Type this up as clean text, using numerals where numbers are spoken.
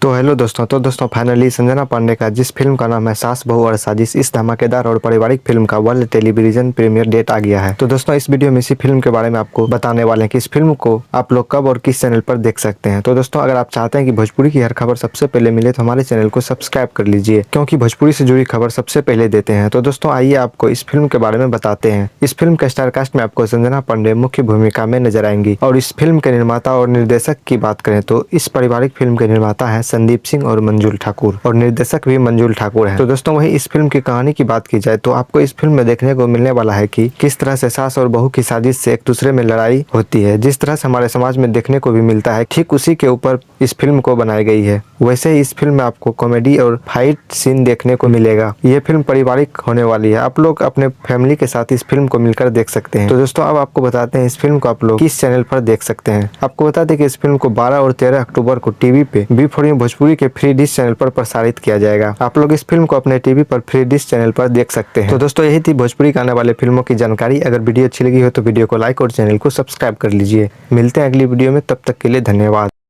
तो हेलो दोस्तों। फाइनली संजना पांडे का जिस फिल्म का नाम है सास बहू और साजिश, इस धमाकेदार और पारिवारिक फिल्म का वर्ल्ड टेलीविजन प्रीमियर डेट आ गया है। तो दोस्तों इस वीडियो में इसी फिल्म के बारे में आपको बताने वाले हैं कि इस फिल्म को आप लोग कब और किस चैनल पर देख सकते हैं। तो दोस्तों अगर आप चाहते हैं कि भोजपुरी की हर खबर सबसे पहले मिले तो हमारे चैनल को सब्सक्राइब कर लीजिए, क्योंकि भोजपुरी से जुड़ी खबर सबसे पहले देते हैं। तो दोस्तों आइए आपको इस फिल्म के बारे में बताते हैं। इस फिल्म के स्टार कास्ट में आपको संजना पांडे मुख्य भूमिका में नजर आएंगी और इस फिल्म के निर्माता और निर्देशक की बात करें तो इस पारिवारिक फिल्म के निर्माता है संदीप सिंह और मंजुल ठाकुर, और निर्देशक भी मंजुल ठाकुर है। तो दोस्तों वहीं इस फिल्म की कहानी की बात की जाए तो आपको इस फिल्म में देखने को मिलने वाला है कि किस तरह से सास और बहू की साजिश से एक दूसरे में लड़ाई होती है। जिस तरह से हमारे समाज में देखने को भी मिलता है, ठीक उसी के ऊपर इस फिल्म को बनाई गई है। वैसे ही इस फिल्म में आपको कॉमेडी और फाइट सीन देखने को मिलेगा। ये फिल्म पारिवारिक होने वाली है, आप लोग अपने फैमिली के साथ इस फिल्म को मिलकर देख सकते हैं। तो दोस्तों अब आपको बताते हैं इस फिल्म को आप लोग किस चैनल पर देख सकते हैं। आपको बता दें कि इस फिल्म को 12 और 13 अक्टूबर को टीवी पे बी4 भोजपुरी के फ्री डिश चैनल पर प्रसारित किया जाएगा। आप लोग इस फिल्म को अपने टीवी पर फ्री डिश चैनल पर देख सकते हैं। तो दोस्तों यही थी भोजपुरी के आने वाले फिल्मों की जानकारी। अगर वीडियो अच्छी लगी हो तो वीडियो को लाइक और चैनल को सब्सक्राइब कर लीजिए। मिलते हैं अगली वीडियो में, तब तक के लिए धन्यवाद।